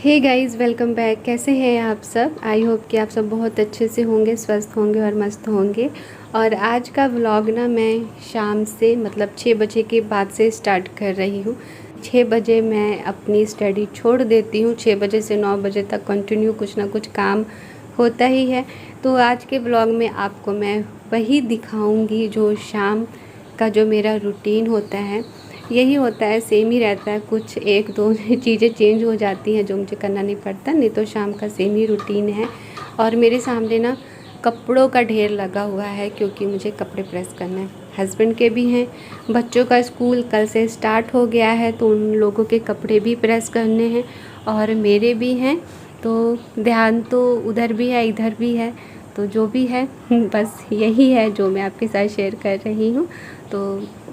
Hey guys, welcome back. कैसे हैं आप सब? आई होप कि आप सब बहुत अच्छे से होंगे, स्वस्थ होंगे और मस्त होंगे। और आज का व्लॉग ना मैं शाम से मतलब 6 बजे के बाद से स्टार्ट कर रही हूँ। 6 बजे मैं अपनी स्टडी छोड़ देती हूँ। 6 बजे से 9 बजे तक कंटिन्यू कुछ ना कुछ काम होता ही है। तो आज के व्लॉग में आपको मैं वही दिखाऊँगी जो शाम का जो मेरा रूटीन होता है। यही होता है, सेम ही रहता है। कुछ एक दो चीज़ें चेंज हो जाती हैं जो मुझे करना नहीं पड़ता, नहीं तो शाम का सेम ही रूटीन है। और मेरे सामने ना कपड़ों का ढेर लगा हुआ है क्योंकि मुझे कपड़े प्रेस करना है। हस्बैंड के भी हैं, बच्चों का स्कूल कल से स्टार्ट हो गया है तो उन लोगों के कपड़े भी प्रेस करने हैं और मेरे भी हैं। तो ध्यान तो उधर भी है इधर भी है, तो जो भी है बस यही है जो मैं आपके साथ शेयर कर रही हूँ। तो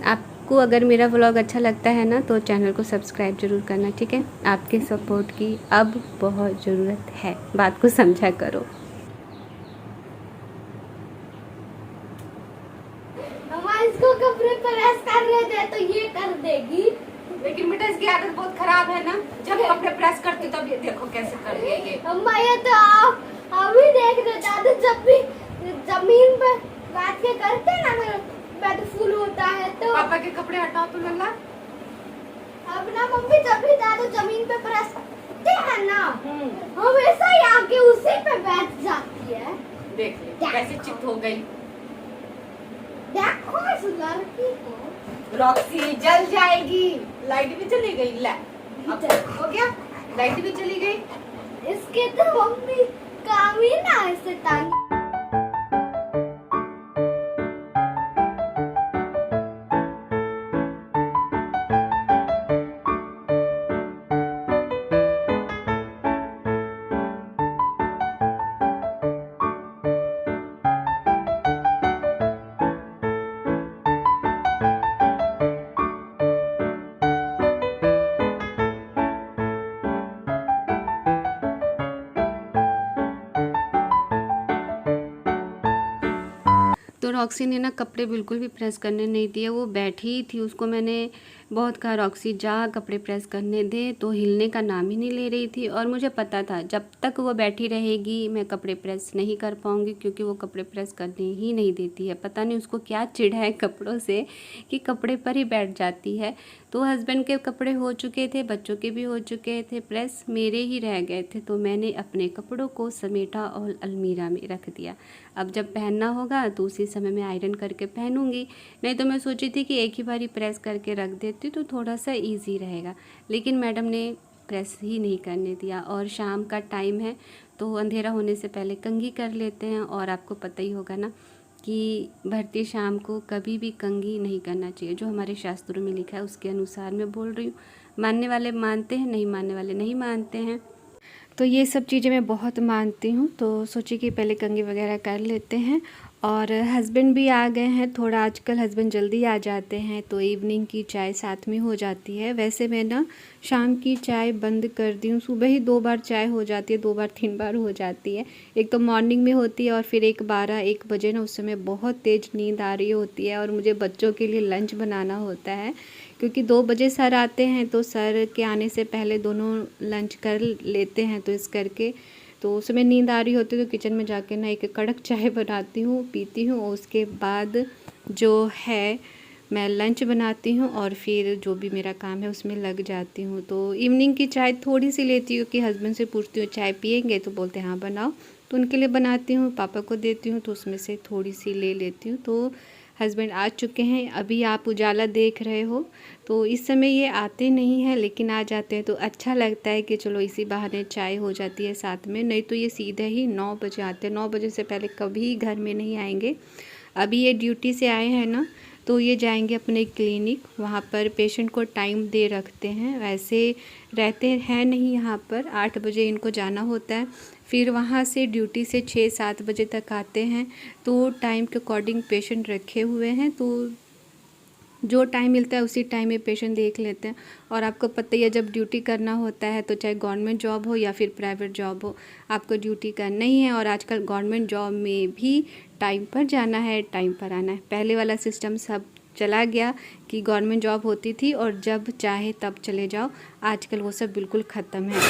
आपको अगर मेरा व्लॉग अच्छा लगता है ना तो चैनल को सब्सक्राइब ज़रूर करना, ठीक है? आपके सपोर्ट की अब बहुत ज़रूरत है, बात को समझा करो। इसको कपड़े प्रेस कर रहे थे तो ये कर देगी, लेकिन बेटा इसकी आदत बहुत खराब है ना। जब कपड़े प्रेस करती तब ये देखो कैसे कर रही है ये। अम्मा ये तो आप अभी देख रहे दादा, जब भी जमीन पे बैठ के करते हैं ना मेरा बेड फुल होता है तो पापा के कपड़े हटाओ तो लल्ला। अब ना मम्मी जब भी दादा जमीन पे प्रेस करते हैं ना हमेशा ही आके उसी पे बैठ जाती है। देख ले कैसे चित हो गई। देखो इस लड़की को। रॉक्सी जल जाएगी। लाइट भी चली गई। ले अब हो गया, लाइट भी चली गई। इसके तो मम्मी काम ही ना ऐसे टांग। तो रॉक्सी ने ना कपड़े बिल्कुल भी प्रेस करने नहीं दिए। वो बैठी ही थी, उसको मैंने बहुत कहा रॉक्सी जा कपड़े प्रेस करने दे, तो हिलने का नाम ही नहीं ले रही थी। और मुझे पता था जब तक वो बैठी रहेगी मैं कपड़े प्रेस नहीं कर पाऊँगी, क्योंकि वो कपड़े प्रेस करने ही नहीं देती है। पता नहीं उसको क्या चिढ़ है कपड़ों से कि कपड़े पर ही बैठ जाती है। तो हस्बैंड के कपड़े हो चुके थे, बच्चों के भी हो चुके थे प्रेस, मेरे ही रह गए थे। तो मैंने अपने कपड़ों को समेटा और अलमीरा में रख दिया। अब जब पहनना होगा तो उसी समय मैं आयरन करके पहनूंगी। नहीं तो मैं सोची थी कि एक ही बारी प्रेस करके रख देती तो थोड़ा सा इजी रहेगा, लेकिन मैडम ने प्रेस ही नहीं करने दिया। और शाम का टाइम है तो अंधेरा होने से पहले कंघी कर लेते हैं। और आपको पता ही होगा ना कि भरती शाम को कभी भी कंघी नहीं करना चाहिए, जो हमारे शास्त्रों में लिखा है उसके अनुसार मैं बोल रही हूँ। मानने वाले मानते हैं, नहीं मानने वाले नहीं मानते हैं। तो ये सब चीज़ें मैं बहुत मानती हूँ, तो सोची कि पहले कंघी वगैरह कर लेते हैं। और हस्बैंड भी आ गए हैं, थोड़ा आजकल हस्बैंड जल्दी आ जाते हैं तो इवनिंग की चाय साथ में हो जाती है। वैसे मैं ना शाम की चाय बंद कर दी हूँ, सुबह ही 2 बार चाय हो जाती है, 2 बार 3 बार हो जाती है। एक तो मॉर्निंग में होती है और फिर एक 12-1 बजे ना, उस समय बहुत तेज़ नींद आ रही होती है और मुझे बच्चों के लिए लंच बनाना होता है, क्योंकि 2 बजे सर आते हैं तो सर के आने से पहले दोनों लंच कर लेते हैं। तो इस करके तो उस समय नींद आ रही होती है तो किचन में जाके ना एक कड़क चाय बनाती हूँ, पीती हूँ। और उसके बाद जो है मैं लंच बनाती हूँ और फिर जो भी मेरा काम है उसमें लग जाती हूँ। तो इवनिंग की चाय थोड़ी सी लेती हूँ कि हस्बैंड से पूछती हूँ चाय पिएंगे, तो बोलते हैं हाँ बनाओ, तो उनके लिए बनाती हूँ। पापा को देती हूँ तो उसमें से थोड़ी सी ले लेती हूँ। तो हस्बैंड आ चुके हैं, अभी आप उजाला देख रहे हो। तो इस समय ये आते नहीं हैं, लेकिन आ जाते हैं तो अच्छा लगता है कि चलो इसी बहाने चाय हो जाती है साथ में। नहीं तो ये सीधे ही 9 बजे आते हैं, 9 बजे से पहले कभी घर में नहीं आएंगे। अभी ये ड्यूटी से आए हैं ना, तो ये जाएंगे अपने क्लिनिक, वहाँ पर पेशेंट को टाइम दे रखते हैं। वैसे रहते हैं नहीं यहाँ पर, 8 बजे इनको जाना होता है, फिर वहाँ से ड्यूटी से 6-7 बजे तक आते हैं। तो टाइम के अकॉर्डिंग पेशेंट रखे हुए हैं, तो जो टाइम मिलता है उसी टाइम में पेशेंट देख लेते हैं। और आपको पता ही है जब ड्यूटी करना होता है तो चाहे गवर्नमेंट जॉब हो या फिर प्राइवेट जॉब हो, आपको ड्यूटी करना ही है। और आजकल गवर्नमेंट जॉब में भी टाइम पर जाना है, टाइम पर आना है। पहले वाला सिस्टम सब चला गया कि गवर्नमेंट जॉब होती थी और जब चाहे तब चले जाओ, आजकल वो सब बिल्कुल ख़त्म है।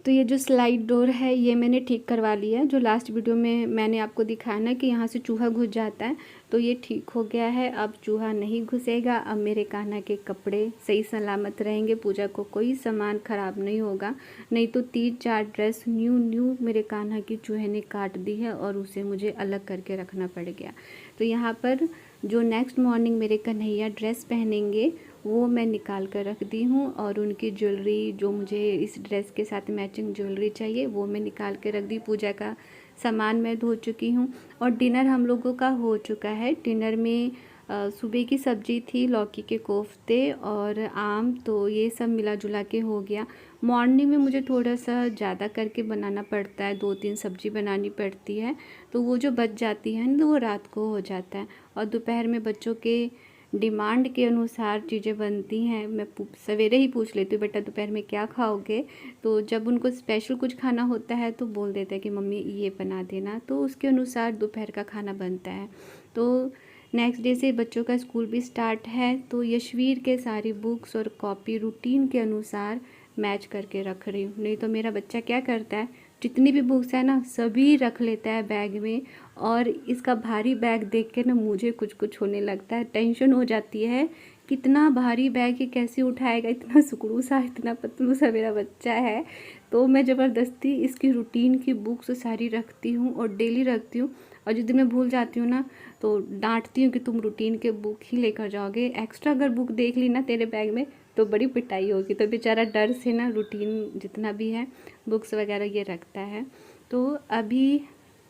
तो ये जो स्लाइड डोर है ये मैंने ठीक करवा लिया है। जो लास्ट वीडियो में मैंने आपको दिखाया ना कि यहाँ से चूहा घुस जाता है, तो ये ठीक हो गया है। अब चूहा नहीं घुसेगा। अब मेरे कान्हा के कपड़े सही सलामत रहेंगे, पूजा को कोई सामान ख़राब नहीं होगा। नहीं तो 3-4 ड्रेस न्यू मेरे कान्हा की चूहे ने काट दी है और उसे मुझे अलग करके रखना पड़ गया। तो यहाँ पर जो नेक्स्ट मॉर्निंग मेरे कन्हैया ड्रेस पहनेंगे वो मैं निकाल कर रख दी हूँ, और उनकी ज्वेलरी जो मुझे इस ड्रेस के साथ मैचिंग ज्वेलरी चाहिए वो मैं निकाल के रख दी। पूजा का सामान मैं धो चुकी हूँ और डिनर हम लोगों का हो चुका है। डिनर में सुबह की सब्जी थी, लौकी के कोफ्ते और आम, तो ये सब मिला जुला के हो गया। मॉर्निंग में मुझे थोड़ा सा ज़्यादा करके बनाना पड़ता है, 2-3 सब्जी बनानी पड़ती है, तो वो जो बच जाती है ना वो रात को हो जाता है। और दोपहर में बच्चों के डिमांड के अनुसार चीज़ें बनती हैं। मैं सवेरे ही पूछ लेती हूँ बेटा दोपहर में क्या खाओगे, तो जब उनको स्पेशल कुछ खाना होता है तो बोल देते हैं कि मम्मी ये बना देना, तो उसके अनुसार दोपहर का खाना बनता है। तो नेक्स्ट डे से बच्चों का स्कूल भी स्टार्ट है, तो यशवीर के सारी बुक्स और कॉपी रूटीन के अनुसार मैच करके रख रही हूँ। नहीं तो मेरा बच्चा क्या करता है, जितनी भी बुक्स है ना सभी रख लेता है बैग में, और इसका भारी बैग देख के ना मुझे कुछ कुछ होने लगता है, टेंशन हो जाती है कितना भारी बैग ये कैसे उठाएगा, इतना सुकड़ू सा इतना पतलू सा मेरा बच्चा है। तो मैं ज़बरदस्ती इसकी रूटीन की बुक्स सारी रखती हूँ और डेली रखती हूँ, और जिस दिन मैं भूल जाती हूँ ना तो डांटती हूँ कि तुम रूटीन के बुक ही लेकर जाओगे, एक्स्ट्रा अगर बुक देख ली ना तेरे बैग में तो बड़ी पिटाई होगी। तो बेचारा डर से ना रूटीन जितना भी है बुक्स वगैरह ये रखता है। तो अभी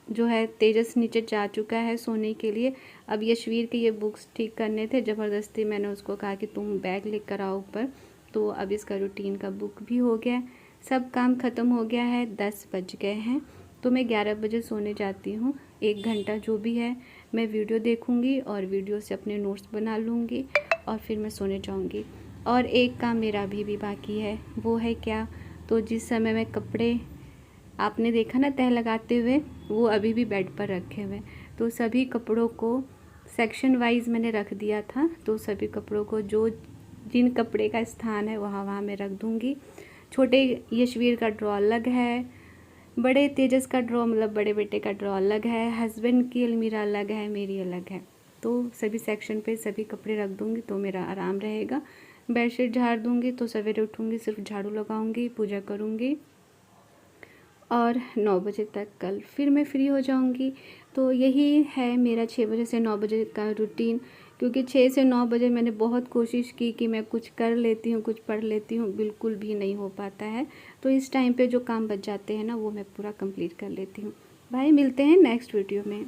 जो है तेजस नीचे जा चुका है सोने के लिए। अब यशवीर के ये बुक्स ठीक करने थे, ज़बरदस्ती मैंने उसको कहा कि तुम बैग लेकर आओ ऊपर। तो अब इसका रूटीन का बुक भी हो गया, सब काम ख़त्म हो गया है। 10 बज गए हैं, तो मैं 11 बजे सोने जाती हूँ। 1 घंटा जो भी है मैं वीडियो देखूँगी और वीडियो से अपने नोट्स बना लूँगी और फिर मैं सोने जाऊँगी। और एक काम मेरा अभी भी बाकी है, वो है क्या, तो जिस समय मैं कपड़े आपने देखा ना तह लगाते हुए, वो अभी भी बेड पर रखे हुए। तो सभी कपड़ों को सेक्शन वाइज मैंने रख दिया था, तो सभी कपड़ों को जो जिन कपड़े का स्थान है वहाँ मैं रख दूँगी। छोटे यशवीर का ड्रॉ अलग है, बड़े तेजस का ड्रॉ मतलब बड़े बेटे का ड्रॉ अलग है, हस्बैंड की अलमीरा अलग है, मेरी अलग है। तो सभी सेक्शन पे सभी कपड़े रख दूँगी तो मेरा आराम रहेगा। बेडशीट झाड़ दूँगी तो सवेरे उठूँगी, सिर्फ झाड़ू लगाऊँगी, पूजा करूँगी और 9 बजे तक कल फिर मैं फ्री हो जाऊंगी। तो यही है मेरा 6 बजे से 9 बजे का रूटीन, क्योंकि 6 से 9 बजे मैंने बहुत कोशिश की कि मैं कुछ कर लेती हूँ, कुछ पढ़ लेती हूँ, बिल्कुल भी नहीं हो पाता है। तो इस टाइम पे जो काम बच जाते हैं ना वो मैं पूरा कंप्लीट कर लेती हूँ। भाई मिलते हैं नेक्स्ट वीडियो में।